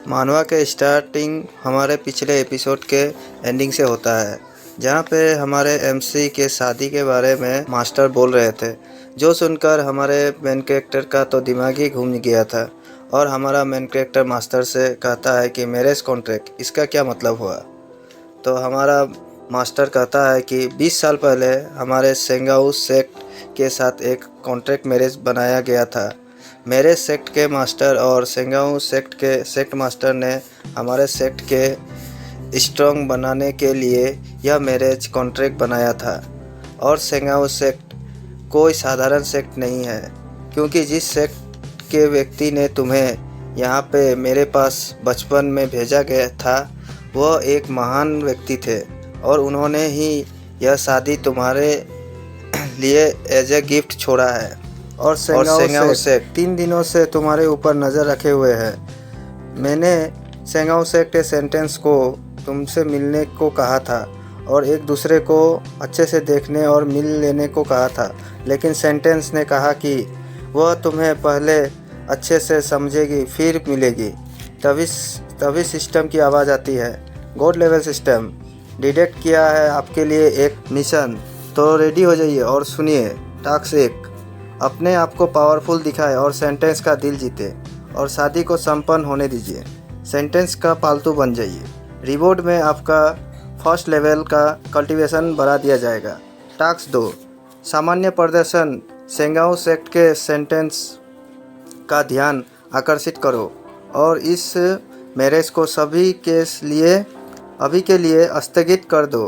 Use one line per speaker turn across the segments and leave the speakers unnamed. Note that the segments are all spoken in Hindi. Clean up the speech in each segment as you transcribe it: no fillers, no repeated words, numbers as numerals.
मानवा के स्टार्टिंग हमारे पिछले एपिसोड के एंडिंग से होता है, जहाँ पे हमारे एमसी के शादी के बारे में मास्टर बोल रहे थे, जो सुनकर हमारे मेन कैरेक्टर का तो दिमाग ही घूम गया था। और हमारा मेन कैरेक्टर मास्टर से कहता है कि मैरिज कॉन्ट्रैक्ट इसका क्या मतलब हुआ। तो हमारा मास्टर कहता है कि 20 साल पहले हमारे सेंगाऊ सेक्ट के साथ एक कॉन्ट्रैक्ट मैरिज बनाया गया था। मेरे सेक्ट के मास्टर और सेंगाऊ सेक्ट के सेक्ट मास्टर ने हमारे सेक्ट के स्ट्रॉन्ग बनाने के लिए यह मैरिज कॉन्ट्रैक्ट बनाया था। और सेंगाऊ सेक्ट कोई साधारण सेक्ट नहीं है, क्योंकि जिस सेक्ट के व्यक्ति ने तुम्हें यहाँ पे मेरे पास बचपन में भेजा गया था, वह एक महान व्यक्ति थे और उन्होंने ही यह शादी तुम्हारे लिए एज ए गिफ्ट छोड़ा है। और सेंगाऊ सेक्ट 3 दिनों से तुम्हारे ऊपर नज़र रखे हुए हैं। मैंने सेंगाऊ सेक्ट के सेंटेंस को तुमसे मिलने को कहा था और एक दूसरे को अच्छे से देखने और मिल लेने को कहा था, लेकिन सेंटेंस ने कहा कि वह तुम्हें पहले अच्छे से समझेगी फिर मिलेगी। तभी सिस्टम की आवाज़ आती है। गॉड लेवल सिस्टम डिटेक्ट किया है आपके लिए एक मिशन, तो रेडी हो जाइए और सुनिए। टास्क 1, अपने आप को पावरफुल दिखाए और सेंटेंस का दिल जीते और शादी को संपन्न होने दीजिए। सेंटेंस का पालतू बन जाइए। रिवॉर्ड में आपका फर्स्ट लेवल का कल्टीवेशन बढ़ा दिया जाएगा। टास्क 2, सामान्य प्रदर्शन सेंगाऊ सेक्ट के सेंटेंस का ध्यान आकर्षित करो और इस मैरिज को अभी के लिए स्थगित कर दो।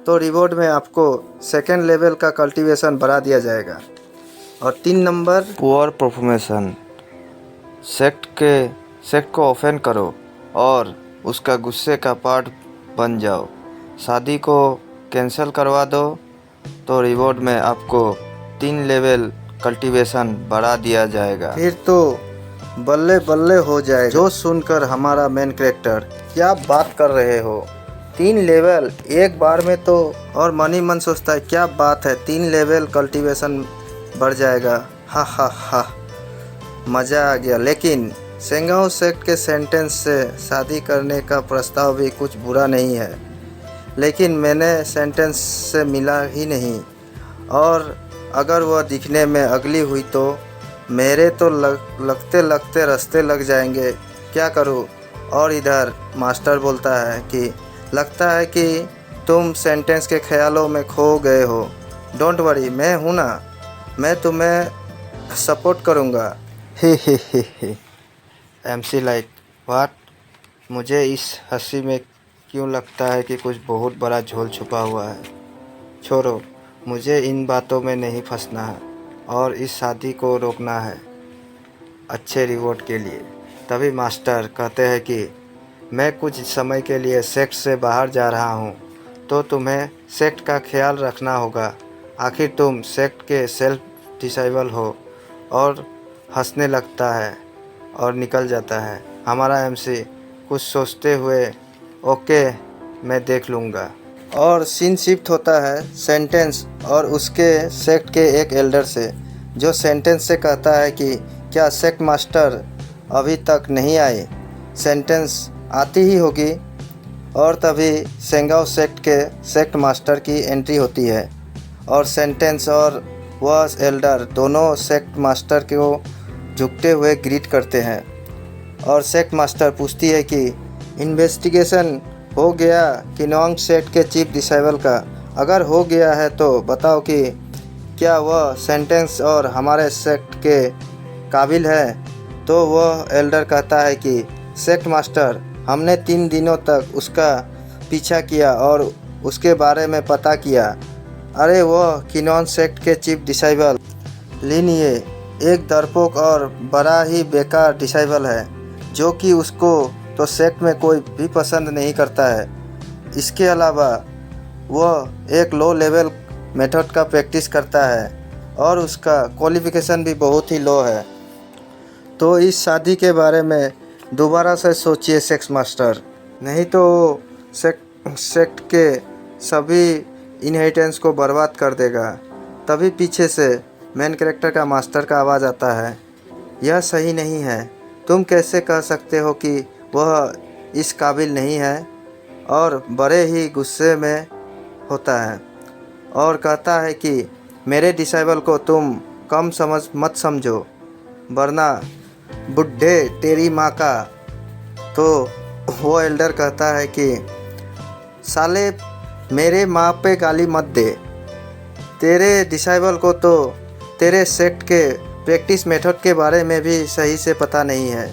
तो रिवॉर्ड में आपको सेकेंड लेवल का कल्टीवेशन बढ़ा दिया जाएगा। और 3 नंबर, पुअर परफॉर्मेशन सेक्ट को ऑफेंड करो और उसका गुस्से का पार्ट बन जाओ। शादी को कैंसिल करवा दो, तो रिवॉर्ड में आपको 3 लेवल कल्टीवेशन बढ़ा दिया जाएगा। फिर तो बल्ले बल्ले हो जाएगा। जो सुनकर हमारा मेन कैरेक्टर, क्या बात कर रहे हो, 3 लेवल एक बार में तो। और मन ही मन सोचता है क्या बात है, 3 लेवल कल्टीवेशन बढ़ जाएगा, हा हा हा, मज़ा आ गया। लेकिन सेंगाऊ सेक्ट के सेंटेंस से शादी करने का प्रस्ताव भी कुछ बुरा नहीं है, लेकिन मैंने सेंटेंस से मिला ही नहीं, और अगर वह दिखने में अगली हुई तो मेरे तो लगते रास्ते लग जाएंगे, क्या करूं। और इधर मास्टर बोलता है कि लगता है कि तुम सेंटेंस के ख्यालों में खो गए हो। डोंट वरी, मैं हूं ना, मैं तुम्हें सपोर्ट करूंगा। ही एमसी लाइक व्हाट, मुझे इस हंसी में क्यों लगता है कि कुछ बहुत बड़ा झोल छुपा हुआ है। छोड़ो, मुझे इन बातों में नहीं फंसना है और इस शादी को रोकना है अच्छे रिवॉर्ड के लिए। तभी मास्टर कहते हैं कि मैं कुछ समय के लिए सेक्ट से बाहर जा रहा हूँ, तो तुम्हें सेक्ट का ख्याल रखना होगा। आखिर तुम सेक्ट के सेल्फ डिसेबल हो। और हंसने लगता है और निकल जाता है। हमारा एमसी कुछ सोचते हुए, ओके मैं देख लूँगा। और सीन शिफ्ट होता है सेंटेंस और उसके सेक्ट के एक एल्डर से, जो सेंटेंस से कहता है कि क्या सेक्ट मास्टर अभी तक नहीं आए। सेंटेंस आती ही होगी। और तभी सेंगाऊ सेक्ट के सेक्ट मास्टर की एंट्री होती है और सेंटेंस और वह एल्डर दोनों सेक्ट मास्टर को झुकते हुए ग्रीट करते हैं। और सेक्ट मास्टर पूछती है कि इन्वेस्टिगेशन हो गया किनोंग सेक्ट के चीफ डिसेबल का। अगर हो गया है तो बताओ कि क्या वह सेंटेंस और हमारे सेक्ट के काबिल है। तो वह एल्डर कहता है कि सेक्ट मास्टर, हमने 3 दिनों तक उसका पीछा किया और उसके बारे में पता किया। अरे वह किनोन सेक्ट के चीफ डिसेबल लिन ये एक डरपोक और बड़ा ही बेकार डिसेबल है, जो कि उसको तो सेक्ट में कोई भी पसंद नहीं करता है। इसके अलावा वह एक लो लेवल मेथड का प्रैक्टिस करता है और उसका क्वालिफिकेशन भी बहुत ही लो है। तो इस शादी के बारे में दोबारा से सोचिए सेक्स मास्टर, नहीं तो सेक्ट के सभी इनहेरिटेंस को बर्बाद कर देगा। तभी पीछे से मेन कैरेक्टर का मास्टर का आवाज़ आता है, यह सही नहीं है। तुम कैसे कह सकते हो कि वह इस काबिल नहीं है और बड़े ही गुस्से में होता है और कहता है कि मेरे डिसाइबल को तुम कम मत समझो, वरना बुढ़े तेरी माँ का। तो वो एल्डर कहता है कि साले मेरे माँ पे गाली मत दे, तेरे डिसाइबल को तो तेरे सेक्ट के प्रैक्टिस मेथड के बारे में भी सही से पता नहीं है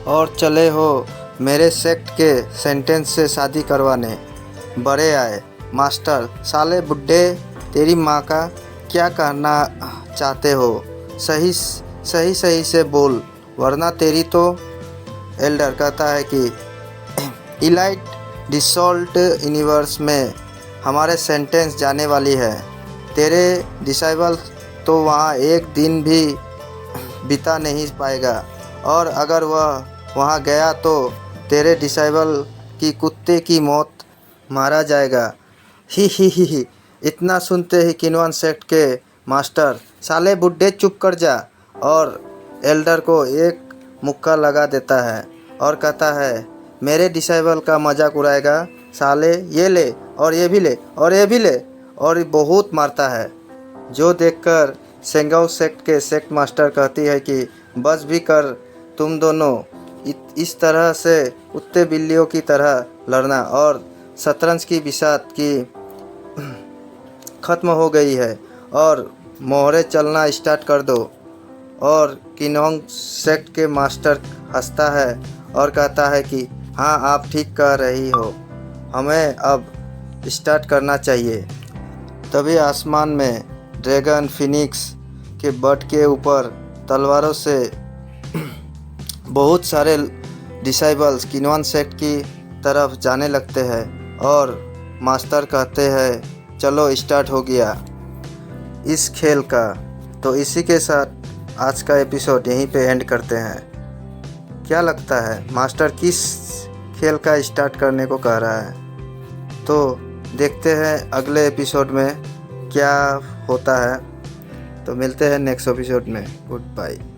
और चले हो मेरे सेक्ट के सेंटेंस से शादी करवाने। बड़े आए मास्टर, साले बुड्ढे तेरी माँ का, क्या कहना चाहते हो? सही से बोल, वरना तेरी तो। एल्डर कहता है कि इलाइट डिसॉल्ट यूनिवर्स में हमारे सेंटेंस जाने वाली है, तेरे डिसाइबल तो वहाँ एक दिन भी बिता नहीं पाएगा और अगर वह वहाँ गया तो तेरे डिसाइबल की कुत्ते की मौत मारा जाएगा। ही। इतना सुनते ही किन्वन सेक्ट के मास्टर साले बुड्ढे चुप कर जा और एल्डर को एक मुक्का लगा देता है और कहता है मेरे डिसाइबल का मजाक उड़ाएगा साले, ये ले और ये भी ले और ये भी ले, और बहुत मारता है। जो देखकर सेंगाओ सेक्ट के सेक्ट मास्टर कहती है कि बस भी कर, तुम दोनों इस तरह से कुत्ते बिल्लियों की तरह लड़ना और शतरंज की बिसात की ख़त्म हो गई है और मोहरे चलना स्टार्ट कर दो। और किन्होंग सेक्ट के मास्टर हंसता है और कहता है कि हाँ आप ठीक कह रही हो, हमें अब स्टार्ट करना चाहिए। तभी आसमान में ड्रैगन फिनिक्स के बट के ऊपर तलवारों से बहुत सारे डिसाइबल्स किन्वन सेक्ट की तरफ जाने लगते हैं और मास्टर कहते हैं चलो स्टार्ट हो गया इस खेल का। तो इसी के साथ आज का एपिसोड यहीं पे एंड करते हैं। क्या लगता है मास्टर किस खेल का स्टार्ट करने को कह रहा है? तो देखते हैं अगले एपिसोड में क्या होता है। तो मिलते हैं नेक्स्ट एपिसोड में। Good bye.